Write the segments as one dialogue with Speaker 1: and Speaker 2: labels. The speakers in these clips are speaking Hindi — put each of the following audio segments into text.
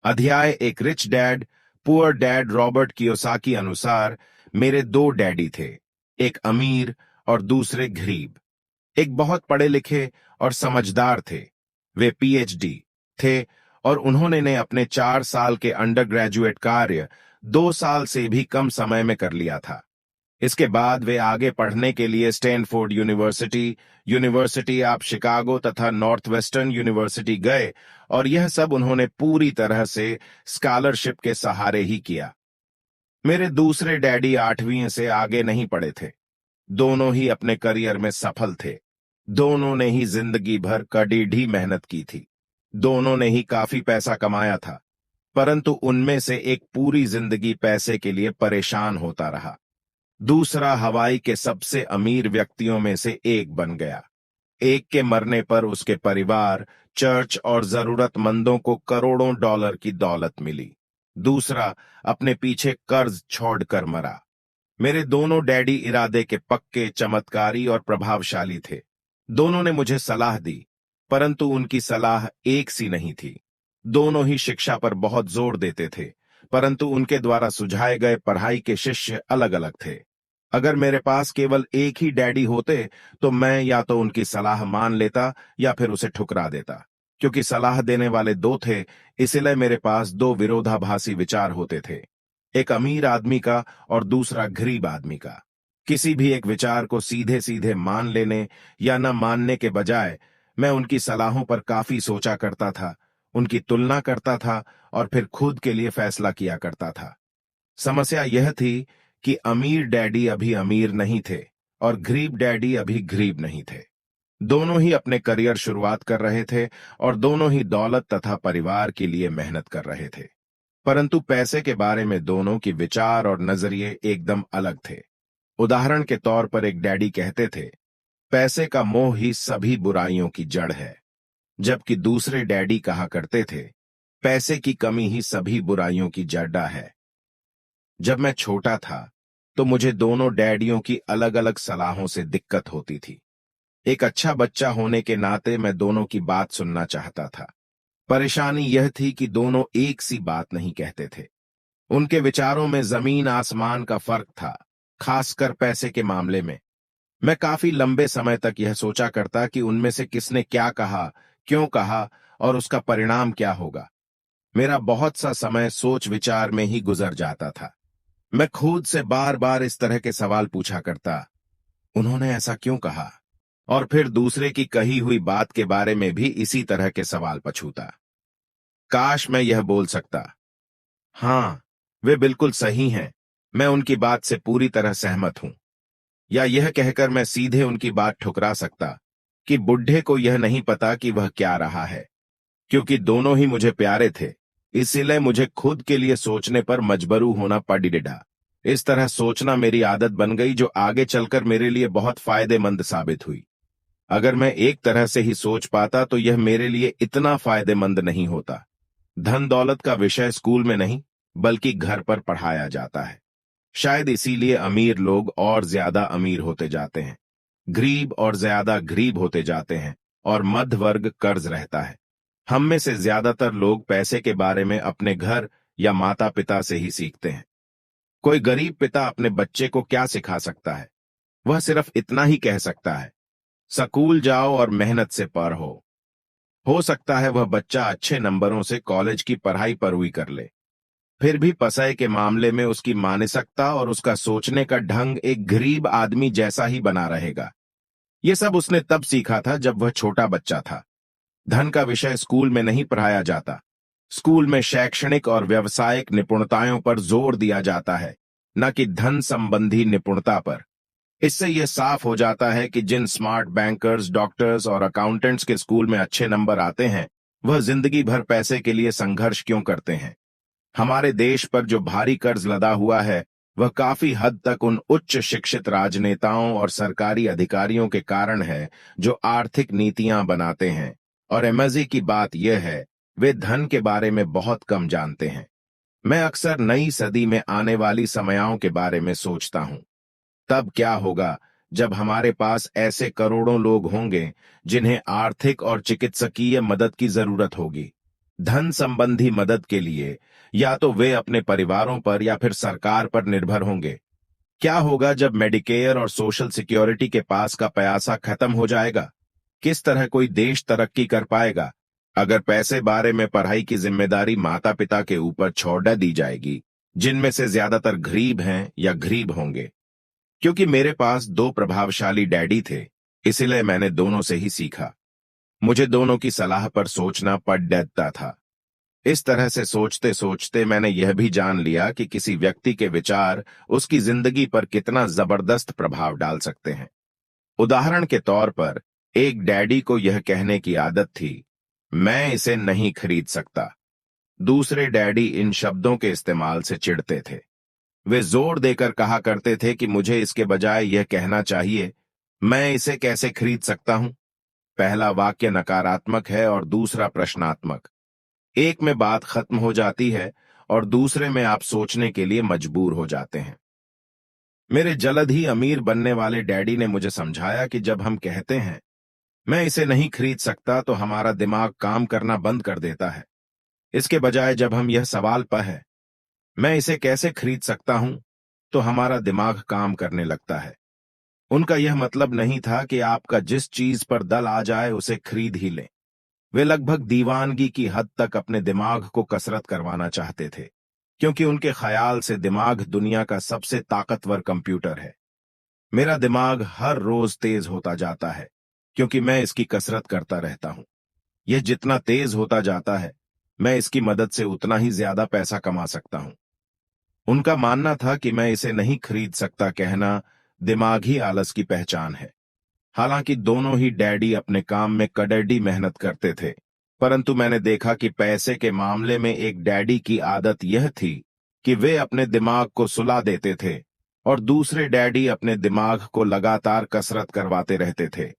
Speaker 1: अध्याय एक rich dad poor dad Robert Kiyosaki अनुसार मेरे दो डैडी थे, एक अमीर और दूसरे गरीब। एक बहुत पढ़े लिखे और समझदार थे। वे पीएचडी थे और उन्होंने ने अपने 4 साल के अंडर ग्रेजुएट कार्य 2 साल से भी कम समय में कर लिया था। इसके बाद वे आगे पढ़ने के लिए Stanford university, university of Chicago तथा नॉर्थ वेस्टर्न यूनिवर्सिटी गए और यह सब उन्होंने पूरी तरह से स्कॉलरशिप के सहारे ही किया। मेरे दूसरे डैडी 8वीं से आगे नहीं पढ़े थे। दोनों ही अपने करियर में सफल थे। दोनों ने ही जिंदगी भर कड़ी मेहनत की थी। दोनों ने ही काफी पैसा कमाया था, परंतु उनमें से एक पूरी जिंदगी पैसे के लिए परेशान होता रहा। दूसरा हवाई के सबसे अमीर व्यक्तियों में से एक बन गया। एक के मरने पर उसके परिवार, चर्च और जरूरतमंदों को करोड़ों डॉलर की दौलत मिली। दूसरा अपने पीछे कर्ज छोड़कर मरा। मेरे दोनों डैडी इरादे के पक्के, चमत्कारी और प्रभावशाली थे। दोनों ने मुझे सलाह दी, परंतु उनकी सलाह एक सी नहीं थी। दोनों ही शिक्षा पर बहुत जोर देते थे, परंतु उनके द्वारा सुझाए गए पढ़ाई के शिष्य अलग अलग थे। अगर मेरे पास केवल एक ही डैडी होते तो मैं या तो उनकी सलाह मान लेता या फिर उसे ठुकरा देता। क्योंकि सलाह देने वाले दो थे, इसलिए मेरे पास दो विरोधाभासी विचार होते थे, एक अमीर आदमी का और दूसरा गरीब आदमी का। किसी भी एक विचार को सीधे सीधे मान लेने या न मानने के बजाय मैं उनकी सलाहों पर काफी सोचा करता था, उनकी तुलना करता था और फिर खुद के लिए फैसला किया करता था। समस्या यह थी कि अमीर डैडी अभी अमीर नहीं थे और गरीब डैडी अभी गरीब नहीं थे। दोनों ही अपने करियर शुरुआत कर रहे थे और दोनों ही दौलत तथा परिवार के लिए मेहनत कर रहे थे, परंतु पैसे के बारे में दोनों की विचार और नजरिए एकदम अलग थे। उदाहरण के तौर पर एक डैडी कहते थे, पैसे का मोह ही सभी बुराइयों की जड़ है, जबकि दूसरे डैडी कहा करते थे, पैसे की कमी ही सभी बुराइयों की जड़ है। जब मैं छोटा था तो मुझे दोनों डैडियों की अलग अलग सलाहों से दिक्कत होती थी। एक अच्छा बच्चा होने के नाते मैं दोनों की बात सुनना चाहता था। परेशानी यह थी कि दोनों एक सी बात नहीं कहते थे। उनके विचारों में जमीन आसमान का फर्क था, खासकर पैसे के मामले में। मैं काफी लंबे समय तक यह सोचा करता कि उनमें से किसने क्या कहा, क्यों कहा और उसका परिणाम क्या होगा। मेरा बहुत सा समय सोच विचार में ही गुजर जाता था। मैं खुद से बार बार इस तरह के सवाल पूछा करता, उन्होंने ऐसा क्यों कहा, और फिर दूसरे की कही हुई बात के बारे में भी इसी तरह के सवाल पूछता। काश मैं यह बोल सकता, हाँ वे बिल्कुल सही हैं, मैं उनकी बात से पूरी तरह सहमत हूं, या यह कहकर मैं सीधे उनकी बात ठुकरा सकता कि बुढ़े को यह नहीं पता कि वह क्या रहा है। क्योंकि दोनों ही मुझे प्यारे थे, इसीलिए मुझे खुद के लिए सोचने पर मजबूर होना पड़ा। इस तरह सोचना मेरी आदत बन गई, जो आगे चलकर मेरे लिए बहुत फायदेमंद साबित हुई। अगर मैं एक तरह से ही सोच पाता तो यह मेरे लिए इतना फायदेमंद नहीं होता। धन दौलत का विषय स्कूल में नहीं बल्कि घर पर पढ़ाया जाता है। शायद इसीलिए अमीर लोग और ज्यादा अमीर होते जाते हैं, गरीब और ज्यादा गरीब होते जाते हैं और मध्य वर्ग कर्ज रहता है। हम में से ज्यादातर लोग पैसे के बारे में अपने घर या माता पिता से ही सीखते हैं। कोई गरीब पिता अपने बच्चे को क्या सिखा सकता है? वह सिर्फ इतना ही कह सकता है, स्कूल जाओ और मेहनत से पढ़ो। हो सकता है वह बच्चा अच्छे नंबरों से कॉलेज की पढ़ाई पूरी कर ले, फिर भी पैसे के मामले में उसकी मानसिकता और उसका सोचने का ढंग एक गरीब आदमी जैसा ही बना रहेगा। यह सब उसने तब सीखा था जब वह छोटा बच्चा था। धन का विषय स्कूल में नहीं पढ़ाया जाता। स्कूल में शैक्षणिक और व्यावसायिक निपुणताओं पर जोर दिया जाता है, न कि धन संबंधी निपुणता पर। इससे यह साफ हो जाता है कि जिन स्मार्ट बैंकर्स, डॉक्टर्स और अकाउंटेंट्स के स्कूल में अच्छे नंबर आते हैं, वह जिंदगी भर पैसे के लिए संघर्ष क्यों करते हैं। हमारे देश पर जो भारी कर्ज लदा हुआ है, वह काफी हद तक उन उच्च शिक्षित राजनेताओं और सरकारी अधिकारियों के कारण है जो आर्थिक नीतियां बनाते हैं। और मजे की बात यह है, वे धन के बारे में बहुत कम जानते हैं। मैं अक्सर नई सदी में आने वाली समस्याओं के बारे में सोचता हूं। तब क्या होगा जब हमारे पास ऐसे करोड़ों लोग होंगे जिन्हें आर्थिक और चिकित्सकीय मदद की जरूरत होगी। धन संबंधी मदद के लिए या तो वे अपने परिवारों पर या फिर सरकार पर निर्भर होंगे। क्या होगा जब मेडिकेयर और सोशल सिक्योरिटी के पास का पैसा खत्म हो जाएगा? किस तरह कोई देश तरक्की कर पाएगा? अगर पैसे बारे में पढ़ाई की जिम्मेदारी माता पिता के ऊपर छोड़ दी जाएगी, जिनमें से ज्यादातर गरीब हैं या गरीब होंगे। क्योंकि मेरे पास दो प्रभावशाली डैडी थे, इसलिए मैंने दोनों से ही सीखा। मुझे दोनों की सलाह पर सोचना पड़ जाता था। इस तरह से सोचते सोचते मैंने यह भी जान लिया कि किसी व्यक्ति के विचार उसकी जिंदगी पर कितना जबरदस्त प्रभाव डाल सकते हैं। उदाहरण के तौर पर एक डैडी को यह कहने की आदत थी, मैं इसे नहीं खरीद सकता। दूसरे डैडी इन शब्दों के इस्तेमाल से चिढ़ते थे। वे जोर देकर कहा करते थे कि मुझे इसके बजाय यह कहना चाहिए, मैं इसे कैसे खरीद सकता हूं। पहला वाक्य नकारात्मक है और दूसरा प्रश्नात्मक। एक में बात खत्म हो जाती है और दूसरे में आप सोचने के लिए मजबूर हो जाते हैं। मेरे जल्द ही अमीर बनने वाले डैडी ने मुझे समझाया कि जब हम कहते हैं मैं इसे नहीं खरीद सकता तो हमारा दिमाग काम करना बंद कर देता है। इसके बजाय जब हम यह सवाल पर है, मैं इसे कैसे खरीद सकता हूं, तो हमारा दिमाग काम करने लगता है। उनका यह मतलब नहीं था कि आपका जिस चीज पर दल आ जाए उसे खरीद ही लें। वे लगभग दीवानगी की हद तक अपने दिमाग को कसरत करवाना चाहते थे, क्योंकि उनके ख्याल से दिमाग दुनिया का सबसे ताकतवर कंप्यूटर है। मेरा दिमाग हर रोज तेज होता जाता है, क्योंकि मैं इसकी कसरत करता रहता हूं। यह जितना तेज होता जाता है, मैं इसकी मदद से उतना ही ज्यादा पैसा कमा सकता हूं। उनका मानना था कि मैं इसे नहीं खरीद सकता कहना दिमागी आलस की पहचान है। हालांकि दोनों ही डैडी अपने काम में कड़ड़ी मेहनत करते थे, परंतु मैंने देखा कि पैसे के मामले में एक डैडी की आदत यह थी कि वे अपने दिमाग को सुला देते थे और दूसरे डैडी अपने दिमाग को लगातार कसरत करवाते रहते थे।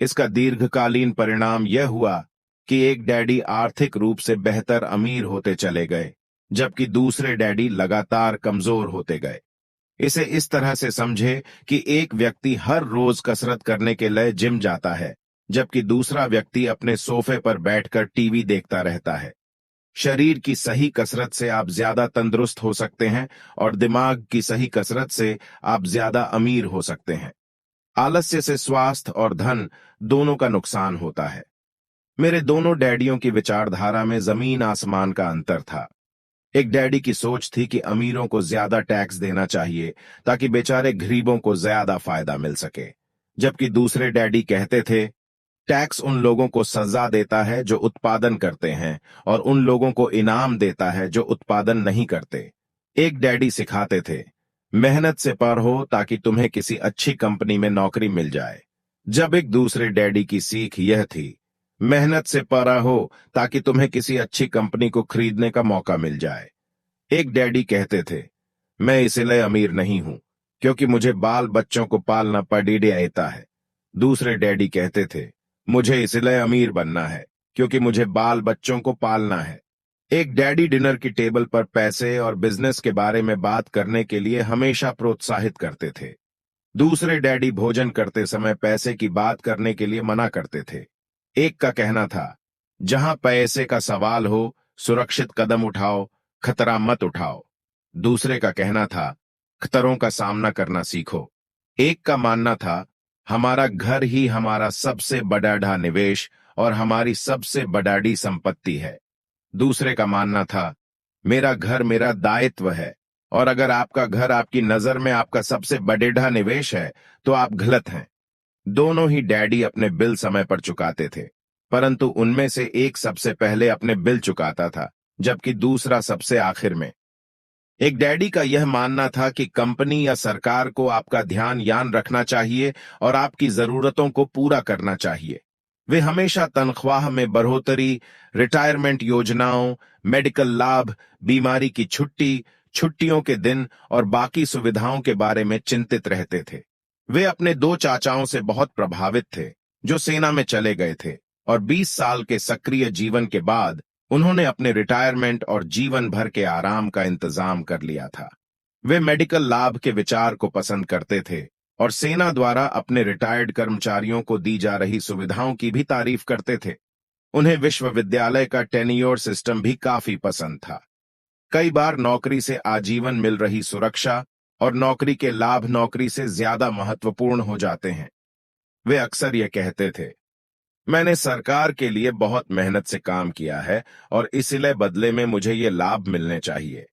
Speaker 1: इसका दीर्घकालीन परिणाम यह हुआ कि एक डैडी आर्थिक रूप से बेहतर अमीर होते चले गए, जबकि दूसरे डैडी लगातार कमजोर होते गए। इसे इस तरह से समझे कि एक व्यक्ति हर रोज कसरत करने के लिए जिम जाता है, जबकि दूसरा व्यक्ति अपने सोफे पर बैठकर टीवी देखता रहता है। शरीर की सही कसरत से आप ज्यादा तंदुरुस्त हो सकते हैं और दिमाग की सही कसरत से आप ज्यादा अमीर हो सकते हैं। आलस्य से स्वास्थ्य और धन दोनों का नुकसान होता है। मेरे दोनों डैडियों की विचारधारा में जमीन आसमान का अंतर था। एक डैडी की सोच थी कि अमीरों को ज्यादा टैक्स देना चाहिए ताकि बेचारे गरीबों को ज्यादा फायदा मिल सके, जबकि दूसरे डैडी कहते थे, टैक्स उन लोगों को सजा देता है जो उत्पादन करते हैं और उन लोगों को इनाम देता है जो उत्पादन नहीं करते। एक डैडी सिखाते थे, मेहनत से पढ़ो ताकि तुम्हें किसी अच्छी कंपनी में नौकरी मिल जाए, जब एक दूसरे डैडी की सीख यह थी, मेहनत से पढ़ा हो ताकि तुम्हें किसी अच्छी कंपनी को खरीदने का मौका मिल जाए। एक डैडी कहते थे, मैं इसलिए अमीर नहीं हूं क्योंकि मुझे बाल बच्चों को पालना पड़ता है। दूसरे डैडी कहते थे, मुझे इसलिए अमीर बनना है क्योंकि मुझे बाल बच्चों को पालना है। एक डैडी डिनर की टेबल पर पैसे और बिजनेस के बारे में बात करने के लिए हमेशा प्रोत्साहित करते थे। दूसरे डैडी भोजन करते समय पैसे की बात करने के लिए मना करते थे। एक का कहना था, जहां पैसे का सवाल हो सुरक्षित कदम उठाओ, खतरा मत उठाओ। दूसरे का कहना था, खतरों का सामना करना सीखो। एक का मानना था, हमारा घर ही हमारा सबसे बड़ा निवेश और हमारी सबसे बड़ी संपत्ति है। दूसरे का मानना था, मेरा घर मेरा दायित्व है और अगर आपका घर आपकी नजर में आपका सबसे बड़ा निवेश है तो आप गलत हैं। दोनों ही डैडी अपने बिल समय पर चुकाते थे, परंतु उनमें से एक सबसे पहले अपने बिल चुकाता था, जबकि दूसरा सबसे आखिर में। एक डैडी का यह मानना था कि कंपनी या सरकार को आपका ध्यान रखना चाहिए और आपकी जरूरतों को पूरा करना चाहिए। वे हमेशा तनख्वाह में बढ़ोतरी, रिटायरमेंट योजनाओं, मेडिकल लाभ, बीमारी की छुट्टी, छुट्टियों के दिन और बाकी सुविधाओं के बारे में चिंतित रहते थे। वे अपने दो चाचाओं से बहुत प्रभावित थे जो सेना में चले गए थे और 20 साल के सक्रिय जीवन के बाद उन्होंने अपने रिटायरमेंट और जीवन भर के आराम का इंतजाम कर लिया था। वे मेडिकल लाभ के विचार को पसंद करते थे और सेना द्वारा अपने रिटायर्ड कर्मचारियों को दी जा रही सुविधाओं की भी तारीफ करते थे। उन्हें विश्वविद्यालय का टेन्योर सिस्टम भी काफी पसंद था। कई बार नौकरी से आजीवन मिल रही सुरक्षा और नौकरी के लाभ नौकरी से ज्यादा महत्वपूर्ण हो जाते हैं। वे अक्सर ये कहते थे, मैंने सरकार के लिए बहुत मेहनत से काम किया है और इसलिए बदले में मुझे ये लाभ मिलने चाहिए।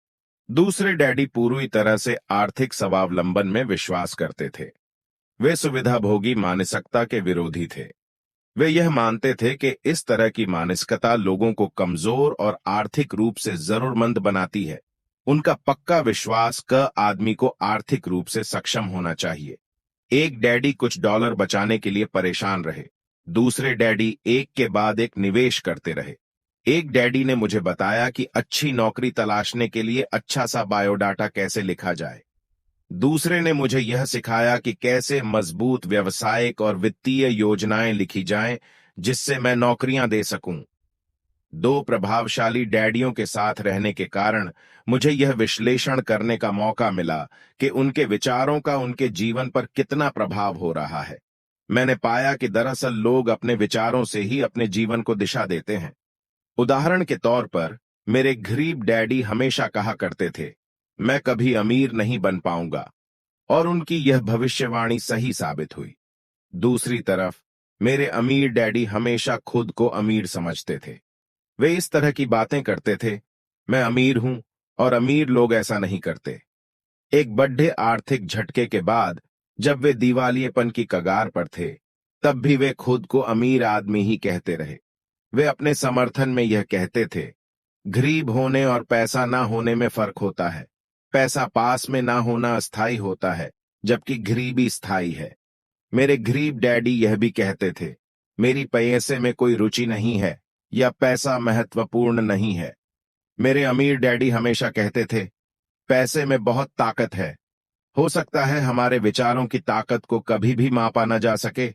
Speaker 1: दूसरे डैडी पूरी तरह से आर्थिक स्वावलंबन में विश्वास करते थे। वे सुविधाभोगी मानसिकता के विरोधी थे। वे यह मानते थे कि इस तरह की मानसिकता लोगों को कमजोर और आर्थिक रूप से जरूरतमंद बनाती है। उनका पक्का विश्वास क आदमी को आर्थिक रूप से सक्षम होना चाहिए। एक डैडी कुछ डॉलर बचाने के लिए परेशान रहे। दूसरे डैडी एक के बाद एक निवेश करते रहे। एक डैडी ने मुझे बताया कि अच्छी नौकरी तलाशने के लिए अच्छा सा बायोडाटा कैसे लिखा जाए। दूसरे ने मुझे यह सिखाया कि कैसे मजबूत व्यवसायिक और वित्तीय योजनाएं लिखी जाएं जिससे मैं नौकरियां दे सकूं। दो प्रभावशाली डैडियों के साथ रहने के कारण मुझे यह विश्लेषण करने का मौका मिला कि उनके विचारों का उनके जीवन पर कितना प्रभाव हो रहा है। मैंने पाया कि दरअसल लोग अपने विचारों से ही अपने जीवन को दिशा देते हैं। उदाहरण के तौर पर मेरे गरीब डैडी हमेशा कहा करते थे, मैं कभी अमीर नहीं बन पाऊंगा, और उनकी यह भविष्यवाणी सही साबित हुई। दूसरी तरफ मेरे अमीर डैडी हमेशा खुद को अमीर समझते थे। वे इस तरह की बातें करते थे, मैं अमीर हूं और अमीर लोग ऐसा नहीं करते। एक बड़े आर्थिक झटके के बाद जब वे दिवालियेपन की कगार पर थे, तब भी वे खुद को अमीर आदमी ही कहते रहे। वे अपने समर्थन में यह कहते थे, गरीब होने और पैसा ना होने में फर्क होता है। पैसा पास में ना होना अस्थायी होता है, जबकि गरीबी स्थायी है। मेरे गरीब डैडी यह भी कहते थे, मेरी पैसे में कोई रुचि नहीं है या पैसा महत्वपूर्ण नहीं है। मेरे अमीर डैडी हमेशा कहते थे, पैसे में बहुत ताकत है। हो सकता है हमारे विचारों की ताकत को कभी भी मापा न जा सके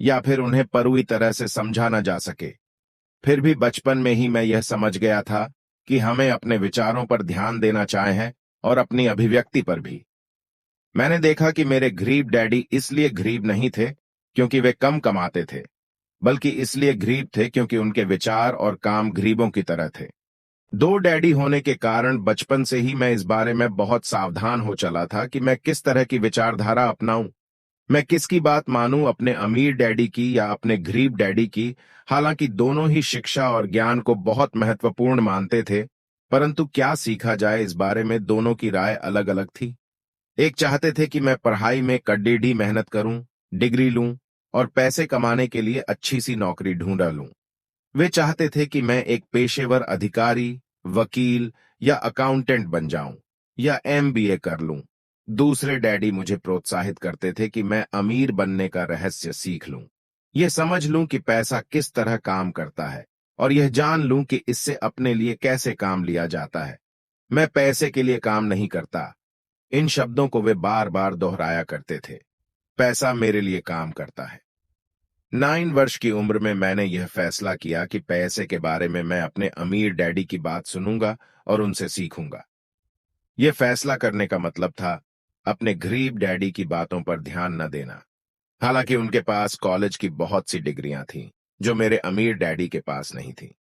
Speaker 1: या फिर उन्हें पूरी तरह से समझा न जा सके। फिर भी बचपन में ही मैं यह समझ गया था कि हमें अपने विचारों पर ध्यान देना चाहिए और अपनी अभिव्यक्ति पर भी। मैंने देखा कि मेरे गरीब डैडी इसलिए गरीब नहीं थे क्योंकि वे कम कमाते थे, बल्कि इसलिए गरीब थे क्योंकि उनके विचार और काम गरीबों की तरह थे। दो डैडी होने के कारण बचपन से ही मैं इस बारे में बहुत सावधान हो चला था कि मैं किस तरह की विचारधारा अपनाऊं। मैं किसकी बात मानूं, अपने अमीर डैडी की या अपने गरीब डैडी की। हालांकि दोनों ही शिक्षा और ज्ञान को बहुत महत्वपूर्ण मानते थे, परंतु क्या सीखा जाए इस बारे में दोनों की राय अलग अलग थी। एक चाहते थे कि मैं पढ़ाई में कड़ीडी मेहनत करूं, डिग्री लूं और पैसे कमाने के लिए अच्छी सी नौकरी ढूंढ लूं। वे चाहते थे कि मैं एक पेशेवर अधिकारी, वकील या अकाउंटेंट बन जाऊं या एमबीए कर लूं। दूसरे डैडी मुझे प्रोत्साहित करते थे कि मैं अमीर बनने का रहस्य सीख लूं, यह समझ लूं कि पैसा किस तरह काम करता है और यह जान लूं कि इससे अपने लिए कैसे काम लिया जाता है। मैं पैसे के लिए काम नहीं करता, इन शब्दों को वे बार बार दोहराया करते थे। पैसा मेरे लिए काम करता है। 9 वर्ष की उम्र में मैंने यह फैसला किया कि पैसे के बारे में मैं अपने अमीर डैडी की बात सुनूंगा और उनसे सीखूंगा। यह फैसला करने का मतलब था अपने गरीब डैडी की बातों पर ध्यान न देना। हालांकि उनके पास कॉलेज की बहुत सी डिग्रियां थीं, जो मेरे अमीर डैडी के पास नहीं थी।